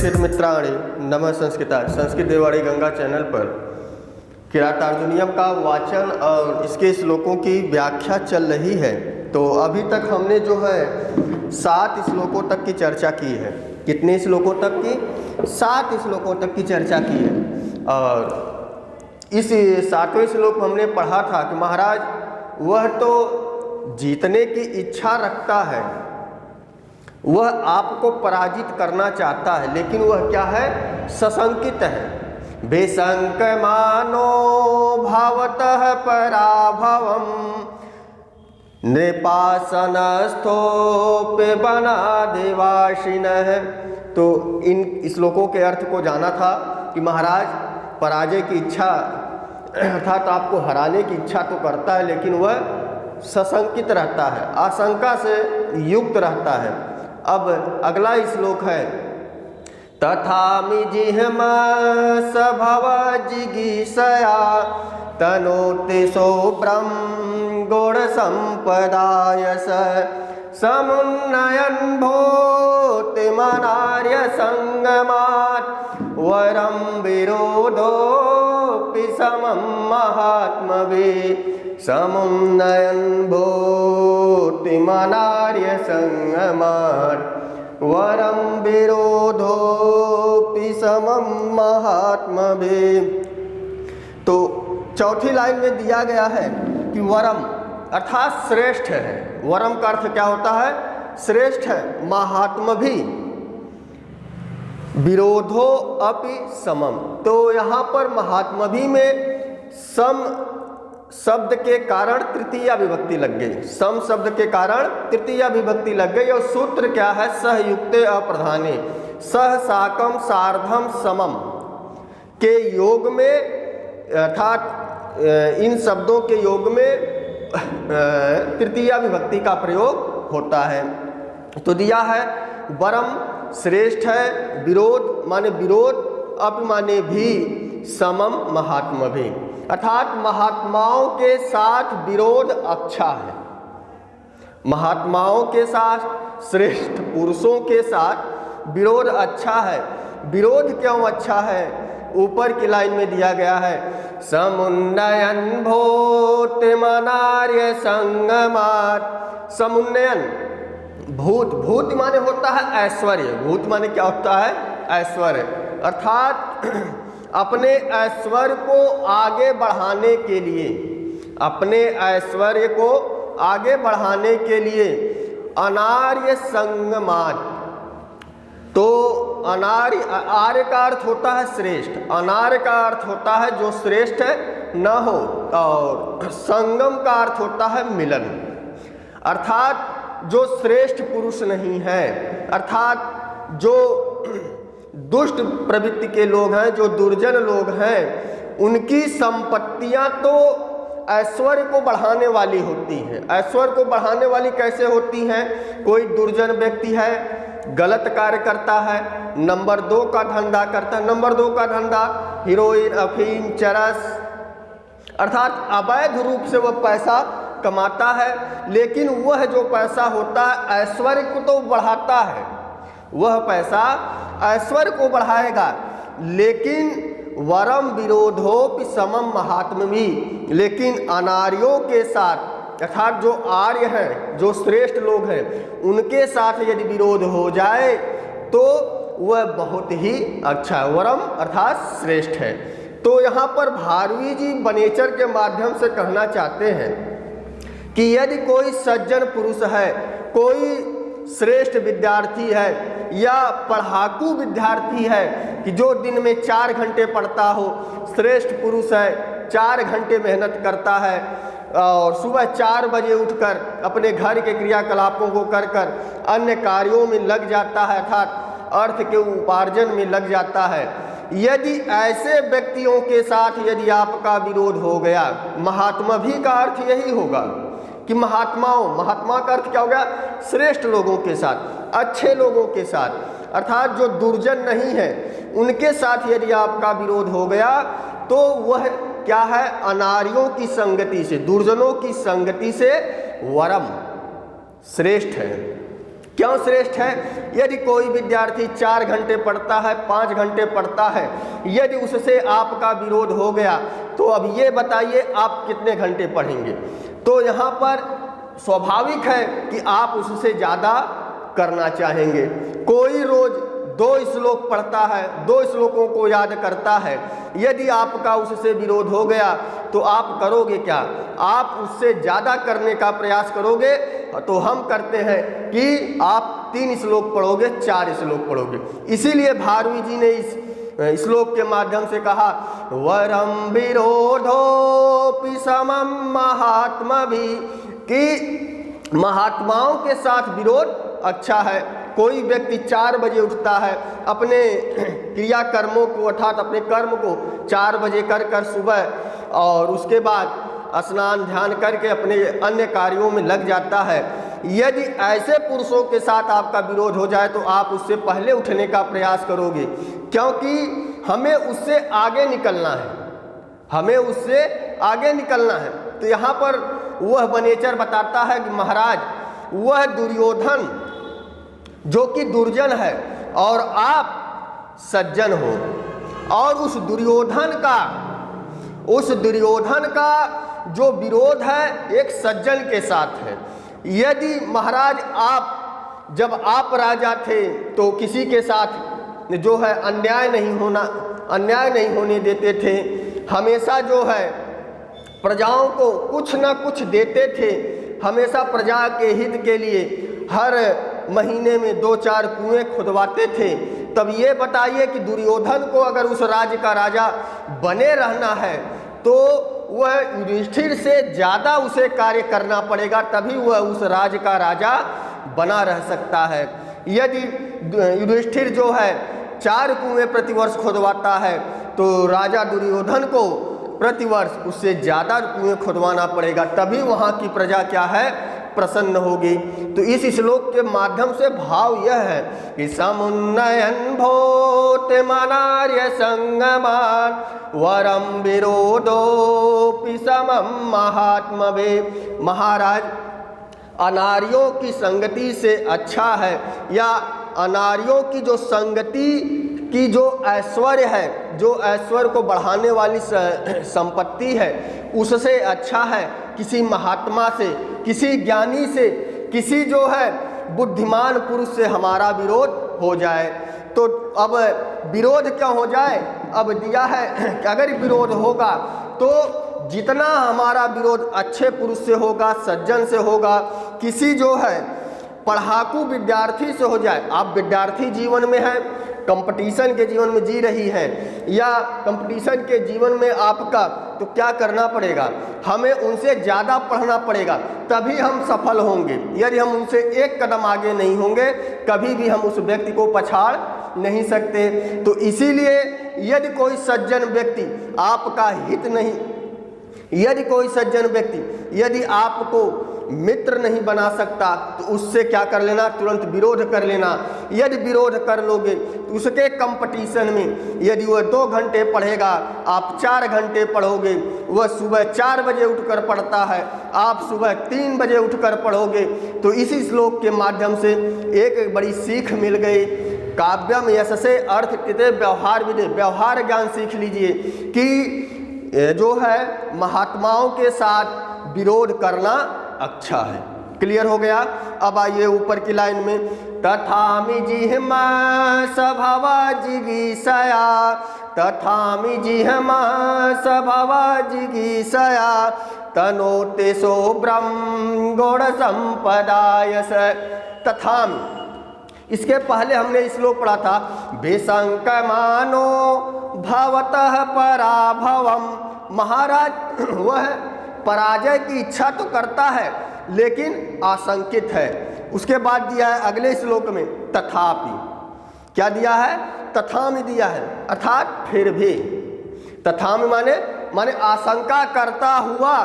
संस्कृत मित्राणि नमः संस्कृता संस्कृत देवाड़ी गंगा चैनल पर किरातार्जुनीयम का वाचन और इसके श्लोकों की व्याख्या चल रही है। तो अभी तक हमने जो है 7 श्लोकों तक की चर्चा की है। कितने श्लोकों तक की? 7 श्लोकों तक की चर्चा की है। और इस 7वें श्लोक हमने पढ़ा था कि महाराज वह तो जीतने की इच्छा रखता है, वह आपको पराजित करना चाहता है, लेकिन वह क्या है? सशंकित है। बेशंकमानो भावतः पराभवम नृपासनस्थोपि बना देवाशिनः। तो इन श्लोकों के अर्थ को जाना था कि महाराज पराजय की इच्छा अर्थात आपको हराने की इच्छा तो करता है, लेकिन वह सशंकित रहता है, आशंका से युक्त रहता है। अब अगला श्लोक है तथामि जिह्म सभव जिगीषया तनोति सोऽप्रं गुण संपदायस समुन्नयन् भूतिमनार्य संगमात् वरं विरोधोऽपि समं महात्मभिः समुन्नयन् भूतिमनार्य संगमात् वरं विरोधोऽपि समं महात्मभिः। तो चौथी लाइन में दिया गया है कि वरम अर्थात श्रेष्ठ है। वरम का अर्थ क्या होता है? श्रेष्ठ है। महात्मभिः विरोधो अपि समम। तो यहाँ पर महात्मभिः में सम शब्द के कारण तृतीया विभक्ति लग गई। सम शब्द के कारण तृतीया विभक्ति लग गई। और सूत्र क्या है? सहयुक्ते अप्रधाने सह साकम सार्धम समम के योग में अर्थात इन शब्दों के योग में तृतीया विभक्ति का प्रयोग होता है। तो दिया है वरम श्रेष्ठ है, विरोध माने विरोध, अपि माने भी, समम महात्मभिः अर्थात महात्माओं के साथ विरोध अच्छा है। महात्माओं के साथ, श्रेष्ठ पुरुषों के साथ विरोध अच्छा है। विरोध क्यों अच्छा है? ऊपर की लाइन में दिया गया है समुन्नयन भूतिमनार्य संगमात्। समुन्नयन भूत, भूत माने होता है ऐश्वर्य। भूत माने क्या होता है? ऐश्वर्य। अर्थात अपने ऐश्वर्य को आगे बढ़ाने के लिए, अपने ऐश्वर्य को आगे बढ़ाने के लिए अनार्य संगमात्। तो अनार्य, आर्य का अर्थ होता है श्रेष्ठ, अनार्य का अर्थ होता है जो श्रेष्ठ न हो, और संगम का अर्थ होता है मिलन। अर्थात जो श्रेष्ठ पुरुष नहीं है, अर्थात जो दुष्ट प्रवृत्ति के लोग हैं, जो दुर्जन लोग हैं, उनकी संपत्तियां तो ऐश्वर्य को बढ़ाने वाली होती हैं। ऐश्वर्य को बढ़ाने वाली कैसे होती हैं? कोई दुर्जन व्यक्ति है, गलत कार्य करता है, नंबर 2 का धंधा करता है। नंबर 2 का धंधा हीरोइन, अफीम, चरस, अर्थात अवैध रूप से वह पैसा कमाता है। लेकिन वह जो पैसा होता है ऐश्वर्य को तो बढ़ाता है, वह पैसा ऐश्वर्य को बढ़ाएगा। लेकिन वरम विरोधोपि समम महात्मभिः, लेकिन अनार्यों के साथ अर्थात जो आर्य हैं, जो श्रेष्ठ लोग हैं, उनके साथ यदि विरोध हो जाए तो वह बहुत ही अच्छा है। वरम अर्थात श्रेष्ठ है। तो यहाँ पर भारवी जी बनेचर के माध्यम से कहना चाहते हैं कि यदि कोई सज्जन पुरुष है, कोई श्रेष्ठ विद्यार्थी है या पढ़ाकू विद्यार्थी है कि जो दिन में 4 घंटे पढ़ता हो, श्रेष्ठ पुरुष है, 4 घंटे मेहनत करता है और सुबह 4 बजे उठकर अपने घर के क्रियाकलापों को कर अन्य कार्यों में लग जाता है, अर्थात अर्थ के उपार्जन में लग जाता है। यदि ऐसे व्यक्तियों के साथ यदि आपका विरोध हो गया, महात्मभिः का अर्थ यही होगा कि महात्माओं, महात्मा का अर्थ क्या हो गया? श्रेष्ठ लोगों के साथ, अच्छे लोगों के साथ, अर्थात जो दुर्जन नहीं है उनके साथ यदि आपका विरोध हो गया तो वह क्या है? अनार्यों की संगति से, दुर्जनों की संगति से वरम श्रेष्ठ है। क्यों श्रेष्ठ है? यदि कोई विद्यार्थी 4 घंटे पढ़ता है, 5 घंटे पढ़ता है, यदि उससे आपका विरोध हो गया तो अब ये बताइए आप कितने घंटे पढ़ेंगे? तो यहाँ पर स्वाभाविक है कि आप उससे ज़्यादा करना चाहेंगे। कोई रोज़ 2 श्लोक पढ़ता है, 2 श्लोकों को याद करता है, यदि आपका उससे विरोध हो गया तो आप करोगे क्या? आप उससे ज़्यादा करने का प्रयास करोगे। तो हम करते हैं कि आप 3 श्लोक पढ़ोगे, 4 श्लोक पढ़ोगे। इसीलिए भारवी जी ने इस श्लोक के माध्यम से कहा, वरम विरोधोपि समम महात्मभि, कि महात्माओं के साथ विरोध अच्छा है। कोई व्यक्ति 4 बजे उठता है, अपने क्रिया कर्मों को अर्थात अपने कर्म को 4 बजे कर सुबह, और उसके बाद स्नान ध्यान करके अपने अन्य कार्यों में लग जाता है। यदि ऐसे पुरुषों के साथ आपका विरोध हो जाए तो आप उससे पहले उठने का प्रयास करोगे, क्योंकि हमें उससे आगे निकलना है, हमें उससे आगे निकलना है। तो यहाँ पर वह वनेचर बताता है कि महाराज, वह दुर्योधन जो कि दुर्जन है और आप सज्जन हो, और उस दुर्योधन का जो विरोध है एक सज्जन के साथ है। यदि महाराज जब आप राजा थे तो किसी के साथ जो है अन्याय नहीं होने देते थे, हमेशा जो है प्रजाओं को कुछ न कुछ देते थे, हमेशा प्रजा के हित के लिए हर महीने में 2-4 कुएं खुदवाते थे। तब ये बताइए कि दुर्योधन को अगर उस राज्य का राजा बने रहना है तो वह युधिष्ठिर से ज़्यादा उसे कार्य करना पड़ेगा, तभी वह उस राज्य का राजा बना रह सकता है। यदि युधिष्ठिर जो है 4 कुएं प्रतिवर्ष खुदवाता है तो राजा दुर्योधन को प्रतिवर्ष उससे ज़्यादा कुएं खुदवाना पड़ेगा, तभी वहाँ की प्रजा क्या है, प्रसन्न होगी। तो इस श्लोक के माध्यम से भाव यह है कि समुन्नयन भूते मनार्य संगमान वरम विरोधोपि समम महात्मवे। महाराज, अनार्यों की संगति से अच्छा है, या अनार्यों की जो संगति की जो ऐश्वर्य है, जो ऐश्वर्य को बढ़ाने वाली संपत्ति है, उससे अच्छा है किसी महात्मा से, किसी ज्ञानी से, किसी जो है बुद्धिमान पुरुष से हमारा विरोध हो जाए। तो अब विरोध क्यों हो जाए? अब दिया है कि अगर विरोध होगा तो जितना हमारा विरोध अच्छे पुरुष से होगा, सज्जन से होगा, किसी जो है पढ़ाकू विद्यार्थी से हो जाए। आप विद्यार्थी जीवन में हैं, कंपटीशन के जीवन में जी रही हैं, या कंपटीशन के जीवन में आपका, तो क्या करना पड़ेगा? हमें उनसे ज़्यादा पढ़ना पड़ेगा, तभी हम सफल होंगे। यदि हम उनसे 1 कदम आगे नहीं होंगे, कभी भी हम उस व्यक्ति को पछाड़ नहीं सकते। तो इसीलिए यदि कोई सज्जन व्यक्ति आपका हित नहीं, यदि कोई सज्जन व्यक्ति यदि आपको मित्र नहीं बना सकता तो उससे क्या कर लेना? तुरंत विरोध कर लेना। यदि विरोध कर लोगे तो उसके कंपटीशन में यदि वह 2 घंटे पढ़ेगा, आप 4 घंटे पढ़ोगे, वह सुबह 4 बजे उठकर पढ़ता है, आप सुबह 3 बजे उठकर पढ़ोगे। तो इसी श्लोक के माध्यम से एक बड़ी सीख मिल गई। काव्यम यशसे अर्थ कृते व्यवहार विदे, व्यवहार ज्ञान सीख लीजिए कि जो है महात्माओं के साथ विरोध करना अच्छा है। क्लियर हो गया? अब आइए ऊपर की लाइन में, तथामि जिह्मा स्वभावा जिगीषया, तथामि जिह्मा स्वभावा जिगीषया तनोते सो ब्रह्म गुण संपदायस। तथामि, इसके पहले हमने श्लोक पढ़ा था, बेशंकमानो भवतः पराभवम। महाराज वह पराजय की इच्छा तो करता है लेकिन आशंकित है। उसके बाद दिया है अगले श्लोक में, तथापि। क्या दिया है? तथामि दिया है, अर्थात फिर भी। तथामि माने आशंका करता हुआ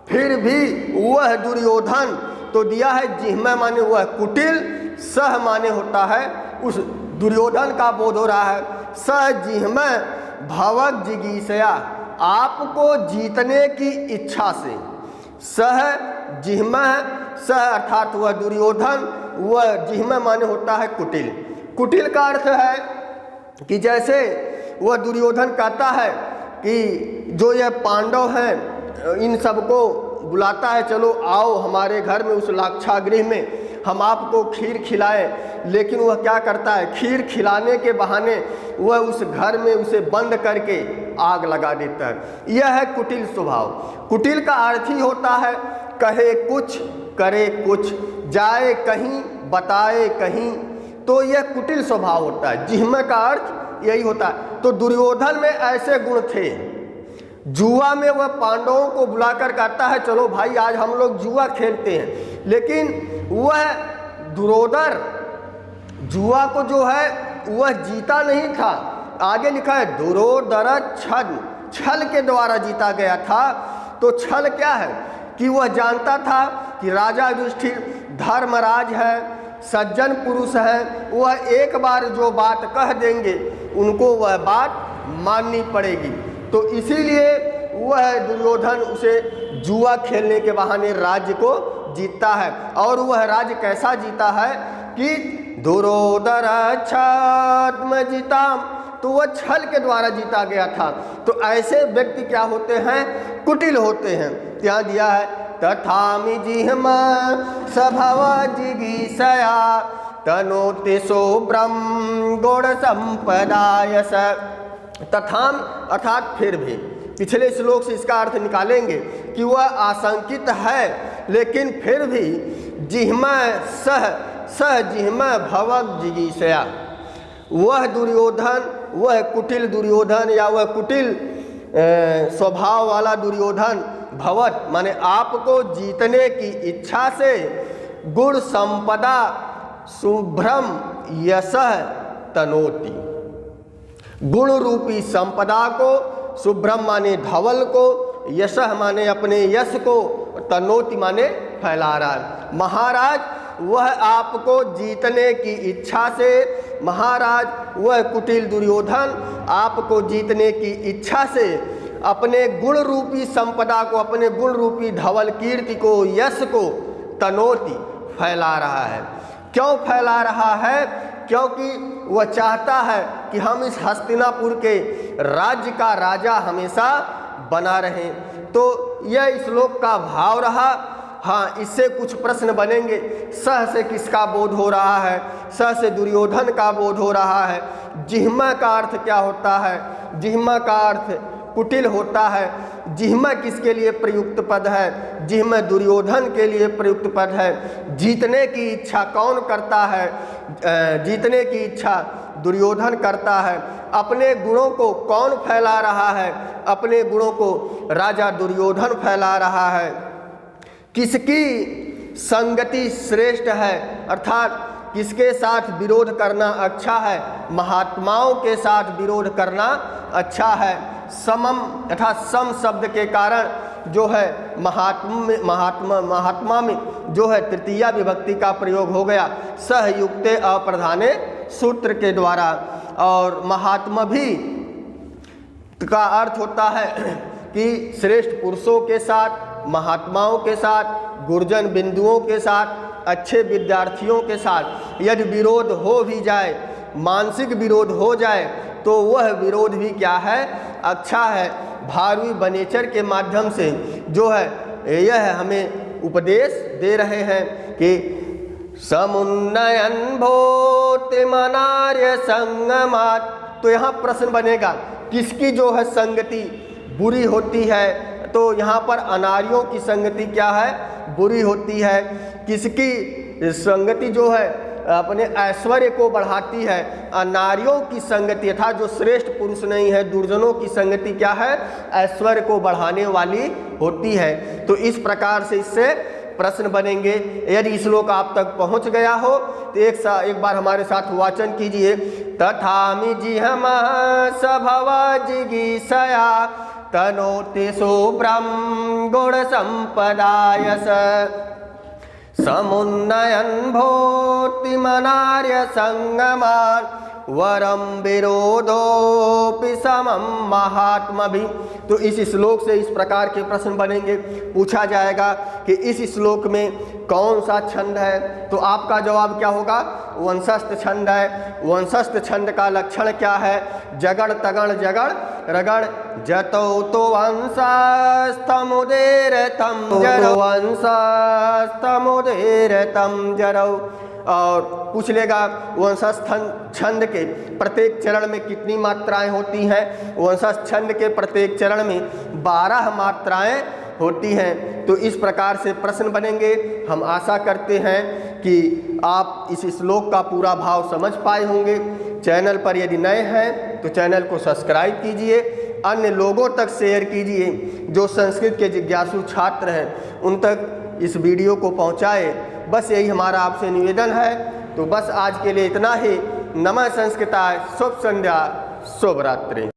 फिर भी वह दुर्योधन। तो दिया है जिह्मा माने वह कुटिल, सह माने होता है उस दुर्योधन का बोध हो रहा है। सह जिह्मा भवक जिगीषया, आपको जीतने की इच्छा से। सह जिह्मा स अर्थात वह दुर्योधन, वह जिह्मा माने होता है कुटिल। कुटिल का अर्थ है कि जैसे वह दुर्योधन कहता है कि जो यह पांडव हैं इन सबको बुलाता है, चलो आओ हमारे घर में उस लाक्षागृह में हम आपको खीर खिलाएं, लेकिन वह क्या करता है, खीर खिलाने के बहाने वह उस घर में उसे बंद करके आग लगा देता है। यह है कुटिल स्वभाव। कुटिल का अर्थ ही होता है कहे कुछ करे कुछ, जाए कहीं बताए कहीं, तो यह कुटिल स्वभाव होता है। जिह्मा का अर्थ यही होता है। तो दुर्योधन में ऐसे गुण थे। जुआ में वह पांडवों को बुलाकर कहता है चलो भाई आज हम लोग जुआ खेलते हैं, लेकिन वह दुर्योधन जुआ को जो है वह जीता नहीं था। आगे लिखा है दुर्योधन छल के द्वारा जीता गया था। तो छल क्या है कि वह जानता था कि राजा युधिष्ठिर धर्मराज है, सज्जन पुरुष है, वह एक बार जो बात कह देंगे उनको वह बात माननी पड़ेगी। तो इसीलिए वह दुर्योधन उसे जुआ खेलने के बहाने राज्य को जीतता है। और वह राज्य कैसा जीता है कि दुर्योधन छद्म जीताम, तो वह छल के द्वारा जीता गया था। तो ऐसे व्यक्ति क्या होते हैं, कुटिल होते हैं। क्या दिया है, तथामि जिह्मा सभव जिगीषया तनोति शुभ्रम गुण संपदायस। तथाम अर्थात फिर भी, पिछले श्लोक से इसका अर्थ निकालेंगे कि वह आशंकित है, लेकिन फिर भी जिह्मा सह जिह्मा भवग जिगीषया, वह दुर्योधन, वह कुटिल दुर्योधन या वह कुटिल स्वभाव वाला दुर्योधन भवत माने आपको जीतने की इच्छा से गुण संपदा शुभ्रम यशः तनोति, गुण रूपी संपदा को, शुभ्रम माने धवल को, यशः माने अपने यश को, तनोति माने फैला रहा है। महाराज वह आपको जीतने की इच्छा से, महाराज वह कुटिल दुर्योधन आपको जीतने की इच्छा से अपने गुण रूपी संपदा को, अपने गुण रूपी धवल कीर्ति को, यश को तनोति फैला रहा है। क्यों फैला रहा है? क्योंकि वह चाहता है कि हम इस हस्तिनापुर के राज्य का राजा हमेशा बना रहें। तो यह श्लोक का भाव रहा। हाँ, इससे कुछ प्रश्न बनेंगे। सह से किसका बोध हो रहा है? सह से दुर्योधन का बोध हो रहा है। जिह्मा का अर्थ क्या होता है? जिह्मा का अर्थ कुटिल होता है। जिह्मा किसके लिए प्रयुक्त पद है? जिह्मा दुर्योधन के लिए प्रयुक्त पद है। जीतने की इच्छा कौन करता है? जीतने की इच्छा दुर्योधन करता है। अपने गुणों को कौन फैला रहा है? अपने गुणों को राजा दुर्योधन फैला रहा है। किसकी संगति श्रेष्ठ है, अर्थात किसके साथ विरोध करना अच्छा है? महात्माओं के साथ विरोध करना अच्छा है। समम अर्थात सम शब्द के कारण जो है महात्मा में जो है तृतीया विभक्ति का प्रयोग हो गया सहयुक्ते अप्रधाने सूत्र के द्वारा। और महात्मा भी का अर्थ होता है कि श्रेष्ठ पुरुषों के साथ, महात्माओं के साथ, गुरुजन बिंदुओं के साथ, अच्छे विद्यार्थियों के साथ यदि विरोध हो भी जाए, मानसिक विरोध हो जाए, तो वह विरोध भी क्या है? अच्छा है। भारवी बनेचर के माध्यम से जो है यह हमें उपदेश दे रहे हैं कि समुन्नयन भूति मनार्य संगमात। तो यहाँ प्रश्न बनेगा किसकी जो है संगति बुरी होती है? तो यहाँ पर अनार्यों की संगति क्या है? बुरी होती है। किसकी संगति जो है अपने ऐश्वर्य को बढ़ाती है? अनार्यों की संगति अर्थात जो श्रेष्ठ पुरुष नहीं है, दुर्जनों की संगति क्या है? ऐश्वर्य को बढ़ाने वाली होती है। तो इस प्रकार से इससे प्रश्न बनेंगे। यदि श्लोक आप तक पहुंच गया हो तो एक बार हमारे साथ वाचन कीजिए। तथामि जिह्मा सभव जिगीषया तनोति शुभ्रम गुण संपदायस समुन्नयन भूति मूर्तिमनार्य संगमान वरम विरोधोपि समम महात्मभिः। तो इस श्लोक से इस प्रकार के प्रश्न बनेंगे। पूछा जाएगा कि इस श्लोक में कौन सा छंद है, तो आपका जवाब क्या होगा? वंशस्थ छंद है। वंशस्थ छंद का लक्षण क्या है? जगड़ तगड़ जगड़ रगड़ जतौ तो वंशस्थमुदीरतं जरौ वंशस्थमुदीरतं जरौ। और पूछ लेगा वंशस्थ छंद के प्रत्येक चरण में कितनी मात्राएं होती हैं? वंशस्थ छंद के प्रत्येक चरण में 12 मात्राएं होती हैं। तो इस प्रकार से प्रश्न बनेंगे। हम आशा करते हैं कि आप इस श्लोक का पूरा भाव समझ पाए होंगे। चैनल पर यदि नए हैं तो चैनल को सब्सक्राइब कीजिए, अन्य लोगों तक शेयर कीजिए। जो संस्कृत के जिज्ञासु छात्र हैं उन तक इस वीडियो को पहुंचाए। बस यही हमारा आपसे निवेदन है। तो बस आज के लिए इतना ही। नमः संस्कृताय। शुभ संध्या, शुभ रात्रि।